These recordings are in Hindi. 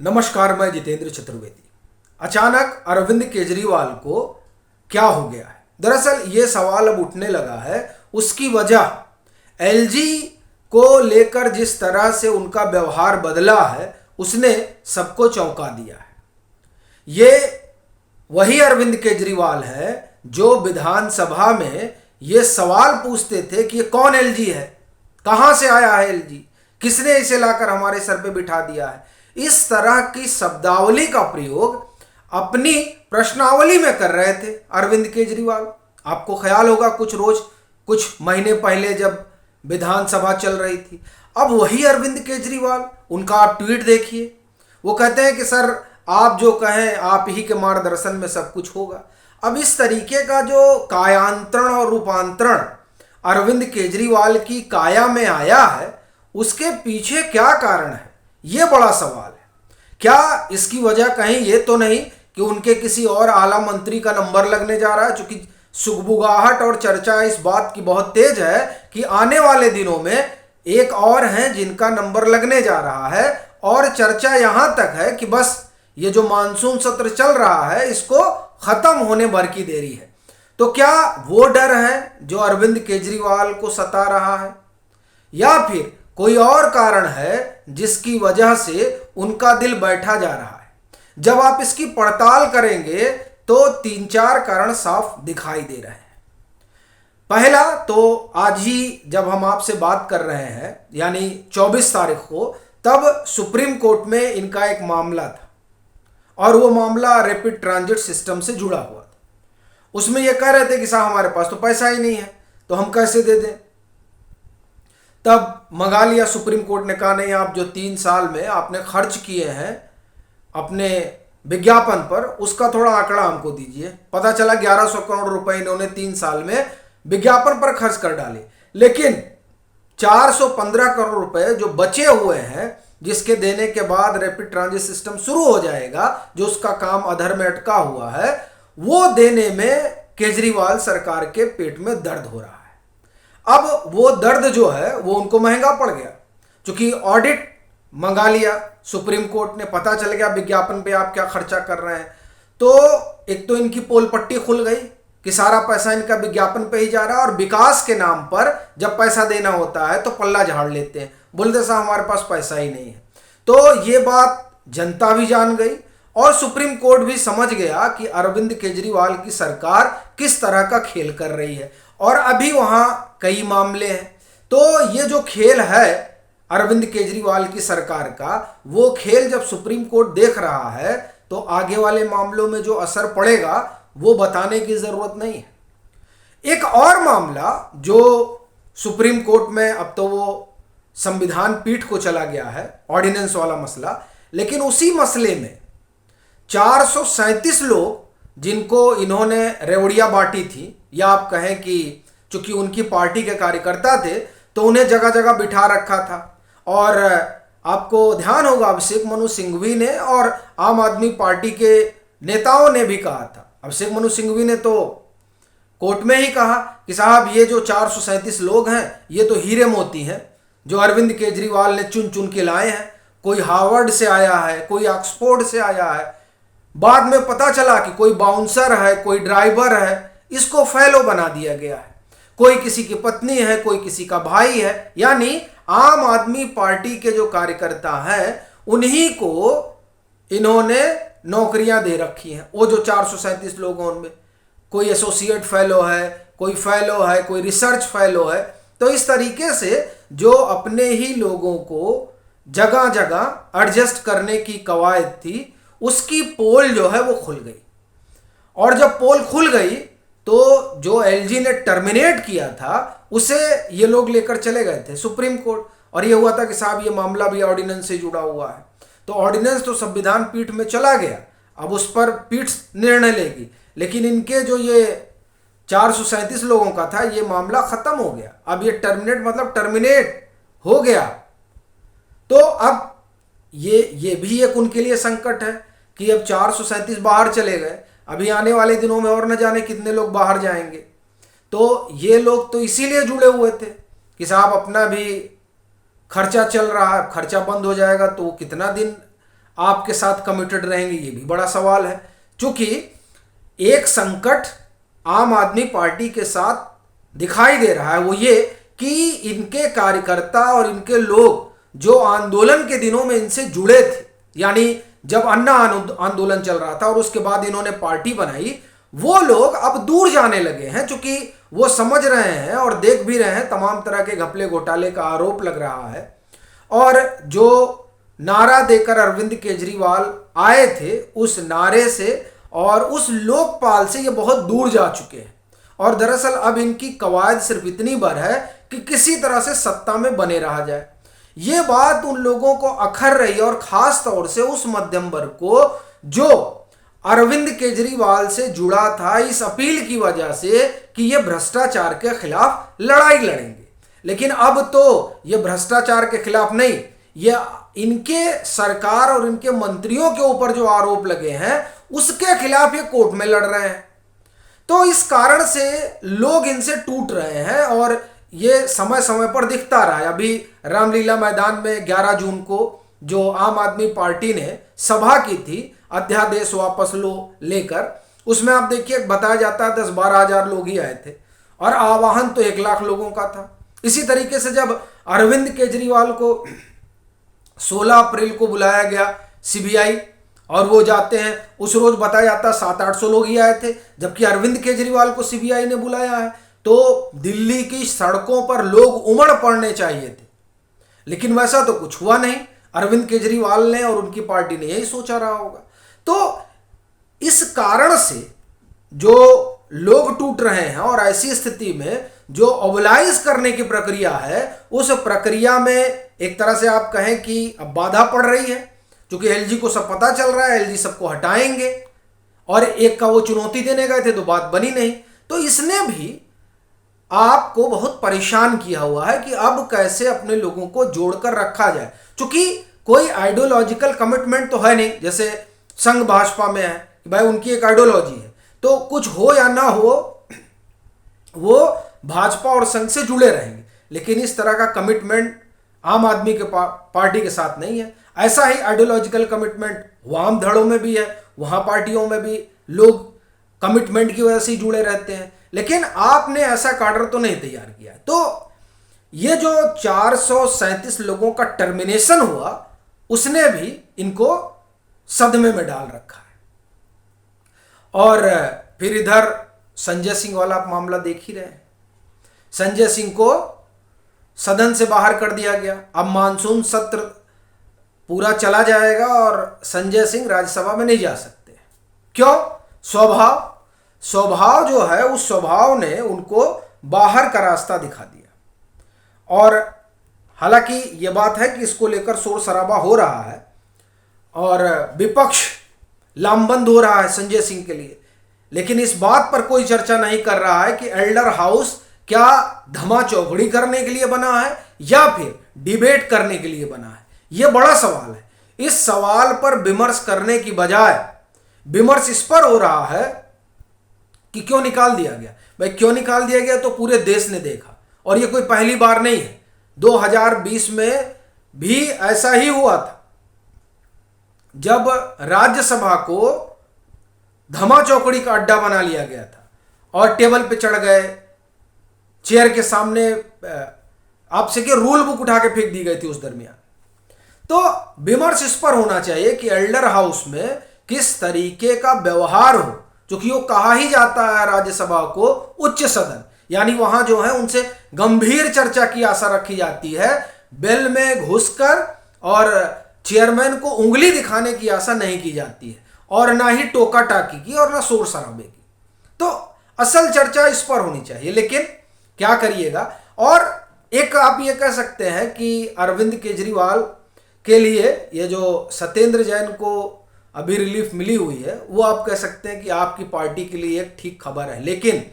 नमस्कार, मैं जितेंद्र चतुर्वेदी। अचानक अरविंद केजरीवाल को क्या हो गया है? दरअसल ये सवाल अब उठने लगा है। उसकी वजह एलजी को लेकर जिस तरह से उनका व्यवहार बदला है, उसने सबको चौंका दिया है। ये वही अरविंद केजरीवाल है जो विधानसभा में ये सवाल पूछते थे कि ये कौन एलजी है, कहां से आया है एलजी, किसने इसे लाकर हमारे सर पे बिठा दिया है। इस तरह की शब्दावली का प्रयोग अपनी प्रश्नावली में कर रहे थे अरविंद केजरीवाल। आपको ख्याल होगा कुछ महीने पहले जब विधानसभा चल रही थी, अब वही अरविंद केजरीवाल, उनका आप ट्वीट देखिए। वो कहते हैं कि सर आप जो कहें, आप ही के मार्गदर्शन में सब कुछ होगा। अब इस तरीके का जो कायांतरण और रूपांतरण अरविंद केजरीवाल की काया में आया है, उसके पीछे क्या कारण है, ये बड़ा सवाल है। क्या इसकी वजह कहीं ये तो नहीं कि उनके किसी और आला मंत्री का नंबर लगने जा रहा है? चूंकि सुगबुगाहट और चर्चा इस बात की बहुत तेज है कि आने वाले दिनों में एक और हैं जिनका नंबर लगने जा रहा है, और चर्चा यहां तक है कि बस ये जो मानसून सत्र चल रहा है, इसको खत्म होने भर की देरी है। तो क्या वो डर है जो अरविंद केजरीवाल को सता रहा है, या फिर कोई और कारण है जिसकी वजह से उनका दिल बैठा जा रहा है? जब आप इसकी पड़ताल करेंगे तो 3-4 कारण साफ दिखाई दे रहे हैं। पहला तो आज ही जब हम आपसे बात कर रहे हैं, यानी 24 तारीख को, तब सुप्रीम कोर्ट में इनका एक मामला था, और वो मामला रैपिड ट्रांजिट सिस्टम से जुड़ा हुआ था। उसमें ये कह रहे थे कि साहब हमारे पास तो पैसा ही नहीं है, तो हम कैसे दे दें। तब मंगा लिया सुप्रीम कोर्ट ने, कहा नहीं, आप जो 3 साल में आपने खर्च किए हैं अपने विज्ञापन पर, उसका थोड़ा आंकड़ा हमको दीजिए। पता चला 1100 करोड़ रुपए इन्होंने 3 साल में विज्ञापन पर खर्च कर डाले, लेकिन 415 करोड़ रुपए जो बचे हुए हैं, जिसके देने के बाद रैपिड ट्रांजिट सिस्टम शुरू हो जाएगा, जो उसका काम अधर में अटका हुआ है, वो देने में केजरीवाल सरकार के पेट में दर्द हो रहा है। अब वो दर्द जो है वो उनको महंगा पड़ गया, क्योंकि ऑडिट मंगा लिया सुप्रीम कोर्ट ने, पता चल गया विज्ञापन पे आप क्या खर्चा कर रहे हैं। तो एक तो इनकी पोल पट्टी खुल गई कि सारा पैसा इनका विज्ञापन पे ही जा रहा है, और विकास के नाम पर जब पैसा देना होता है तो पल्ला झाड़ लेते हैं, बोलते साहब हमारे पास पैसा ही नहीं है। तो ये बात जनता भी जान गई, और सुप्रीम कोर्ट भी समझ गया कि अरविंद केजरीवाल की सरकार किस तरह का खेल कर रही है, और अभी वहां कई मामले हैं। तो ये जो खेल है अरविंद केजरीवाल की सरकार का, वो खेल जब सुप्रीम कोर्ट देख रहा है, तो आगे वाले मामलों में जो असर पड़ेगा वो बताने की जरूरत नहीं है। एक और मामला जो सुप्रीम कोर्ट में, अब तो वो संविधान पीठ को चला गया है, ऑर्डिनेंस वाला मसला, लेकिन उसी मसले में 437 लोग जिनको इन्होंने रेवड़ियां बांटी थी, या आप कहें कि चूंकि उनकी पार्टी के कार्यकर्ता थे तो उन्हें जगह जगह बिठा रखा था। और आपको ध्यान होगा, अभिषेक मनु सिंघवी ने और आम आदमी पार्टी के नेताओं ने भी कहा था। अभिषेक मनु सिंघवी ने तो कोर्ट में ही कहा कि साहब ये जो 437 लोग हैं, ये तो हीरे मोती हैं जो अरविंद केजरीवाल ने चुन चुन के लाए हैं। कोई हार्वर्ड से आया है, कोई ऑक्सफोर्ड से आया है, बाद में पता चला कि कोई बाउंसर है, कोई ड्राइवर है, इसको फेलो बना दिया गया है। कोई किसी की पत्नी है, कोई किसी का भाई है, यानी आम आदमी पार्टी के जो कार्यकर्ता हैं उन्हीं को इन्होंने नौकरियां दे रखी हैं। वो जो 437 लोग हैं उनमें कोई एसोसिएट फेलो है, कोई फेलो है, कोई रिसर्च फेलो है। तो इस तरीके से जो अपने ही लोगों को जगह जगह एडजस्ट करने की कवायद थी, उसकी पोल जो है वो खुल गई। और जब पोल खुल गई तो जो एलजी ने टर्मिनेट किया था उसे ये लोग लेकर चले गए थे सुप्रीम कोर्ट, और ये हुआ था कि साहब ये मामला भी ऑर्डिनेंस से जुड़ा हुआ है। तो ऑर्डिनेंस तो संविधान पीठ में चला गया, अब उस पर पीठ निर्णय लेगी, लेकिन इनके जो ये 437 लोगों का था, ये मामला खत्म हो गया। अब ये टर्मिनेट हो गया। तो अब ये भी एक उनके लिए संकट है कि अब 437 बाहर चले गए, अभी आने वाले दिनों में और न जाने कितने लोग बाहर जाएंगे। तो ये लोग तो इसीलिए जुड़े हुए थे कि साहब अपना भी खर्चा चल रहा है, खर्चा बंद हो जाएगा तो कितना दिन आपके साथ कमिटेड रहेंगे, ये भी बड़ा सवाल है। क्योंकि एक संकट आम आदमी पार्टी के साथ दिखाई दे रहा है, वो ये कि इनके कार्यकर्ता और इनके लोग जो आंदोलन के दिनों में इनसे जुड़े थे, यानी जब अन्ना आंदोलन चल रहा था और उसके बाद इन्होंने पार्टी बनाई, वो लोग अब दूर जाने लगे हैं। चूंकि वो समझ रहे हैं और देख भी रहे हैं तमाम तरह के घपले घोटाले का आरोप लग रहा है, और जो नारा देकर अरविंद केजरीवाल आए थे उस नारे से और उस लोकपाल से ये बहुत दूर जा चुके हैं। और दरअसल अब इनकी कवायद सिर्फ इतनी भर है कि किसी तरह से सत्ता में बने रहा जाए। ये बात उन लोगों को अखर रही है, और खास तौर से उस मध्यम वर्ग को जो अरविंद केजरीवाल से जुड़ा था इस अपील की वजह से कि ये भ्रष्टाचार के खिलाफ लड़ाई लड़ेंगे। लेकिन अब तो ये भ्रष्टाचार के खिलाफ नहीं, ये इनके सरकार और इनके मंत्रियों के ऊपर जो आरोप लगे हैं उसके खिलाफ ये कोर्ट में लड़ रहे हैं। तो इस कारण से लोग इनसे टूट रहे हैं, और ये समय समय पर दिखता रहा है। अभी रामलीला मैदान में 11 जून को जो आम आदमी पार्टी ने सभा की थी अध्यादेश वापस लो लेकर, उसमें आप देखिए बताया जाता है 10-12 हजार लोग ही आए थे, और आवाहन तो 1 लाख लोगों का था। इसी तरीके से जब अरविंद केजरीवाल को 16 अप्रैल को बुलाया गया सीबीआई और वो जाते हैं, उस रोज बताया जाता 700-800 लोग ही आए थे, जबकि अरविंद केजरीवाल को सीबीआई ने बुलाया है। तो दिल्ली की सड़कों पर लोग उमड़ पड़ने चाहिए थे, लेकिन वैसा तो कुछ हुआ नहीं। अरविंद केजरीवाल ने और उनकी पार्टी ने यही सोचा रहा होगा। तो इस कारण से जो लोग टूट रहे हैं, और ऐसी स्थिति में जो ओबलाइज करने की प्रक्रिया है उस प्रक्रिया में एक तरह से आप कहें कि अब बाधा पड़ रही है, क्योंकि एलजी को सब पता चल रहा है, एलजी सबको हटाएंगे, और एक का वो चुनौती देने गए थे तो बात बनी नहीं। तो इसने भी आपको बहुत परेशान किया हुआ है कि अब कैसे अपने लोगों को जोड़कर रखा जाए। क्योंकि कोई आइडियोलॉजिकल कमिटमेंट तो है नहीं, जैसे संघ भाजपा में है कि भाई उनकी एक आइडियोलॉजी है, तो कुछ हो या ना हो वो भाजपा और संघ से जुड़े रहेंगे। लेकिन इस तरह का कमिटमेंट आम आदमी के पार्टी के साथ नहीं है। ऐसा ही आइडियोलॉजिकल कमिटमेंट वाम धड़ों में भी है, वहां पार्टियों में भी लोग कमिटमेंट की वजह से जुड़े रहते हैं। लेकिन आपने ऐसा काडर तो नहीं तैयार किया। तो ये जो 437 लोगों का टर्मिनेशन हुआ उसने भी इनको सदमे में डाल रखा है। और फिर इधर संजय सिंह वाला मामला देख ही रहे हैं। संजय सिंह को सदन से बाहर कर दिया गया। अब मानसून सत्र पूरा चला जाएगा और संजय सिंह राज्यसभा में नहीं जा सकते। क्यों? स्वभाव जो है उस स्वभाव ने उनको बाहर का रास्ता दिखा दिया। और हालांकि ये बात है कि इसको लेकर शोर शराबा हो रहा है और विपक्ष लामबंद हो रहा है संजय सिंह के लिए, लेकिन इस बात पर कोई चर्चा नहीं कर रहा है कि एल्डर हाउस क्या धमा चौकड़ी करने के लिए बना है या फिर डिबेट करने के लिए बना है। यह बड़ा सवाल है। इस सवाल पर विमर्श करने की बजाय विमर्श इस पर हो रहा है कि क्यों निकाल दिया गया। भाई क्यों निकाल दिया गया तो पूरे देश ने देखा, और यह कोई पहली बार नहीं है। 2020 में भी ऐसा ही हुआ था जब राज्यसभा को धमा चौकड़ी का अड्डा बना लिया गया था और टेबल पे चढ़ गए, चेयर के सामने आपसे के रूल बुक उठा के फेंक दी गई थी उस दरमियान। तो विमर्श इस पर होना चाहिए कि एल्डर हाउस में किस तरीके का व्यवहार हो, क्योंकि वो कहा ही जाता है राज्यसभा को उच्च सदन, यानी वहां जो है उनसे गंभीर चर्चा की आशा रखी जाती है। बेल में घुसकर और चेयरमैन को उंगली दिखाने की आशा नहीं की जाती है, और ना ही टोका टाकी की और ना शोर शराबे की। तो असल चर्चा इस पर होनी चाहिए, लेकिन क्या करिएगा। और एक आप ये कह सकते हैं कि अरविंद केजरीवाल के लिए ये जो सत्येंद्र जैन को अभी रिलीफ मिली हुई है वो आप कह सकते हैं कि आपकी पार्टी के लिए एक ठीक खबर है। लेकिन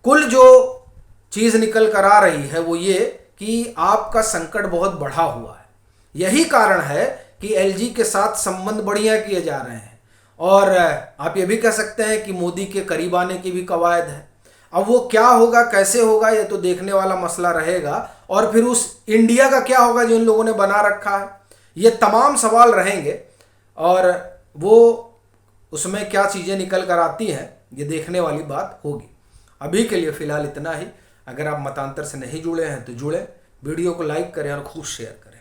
कुल जो चीज निकल कर आ रही है वो ये कि आपका संकट बहुत बढ़ा हुआ है। यही कारण है कि एलजी के साथ संबंध बढ़िया किए जा रहे हैं, और आप ये भी कह सकते हैं कि मोदी के करीब आने की भी कवायद है। अब वो क्या होगा, कैसे होगा, ये तो देखने वाला मसला रहेगा। और फिर उस इंडिया का क्या होगा जो इन लोगों ने बना रखा है, ये तमाम सवाल रहेंगे। और वो उसमें क्या चीज़ें निकल कर आती हैं ये देखने वाली बात होगी। अभी के लिए फ़िलहाल इतना ही। अगर आप मतांतर से नहीं जुड़े हैं तो जुड़े, वीडियो को लाइक करें और खूब शेयर करें।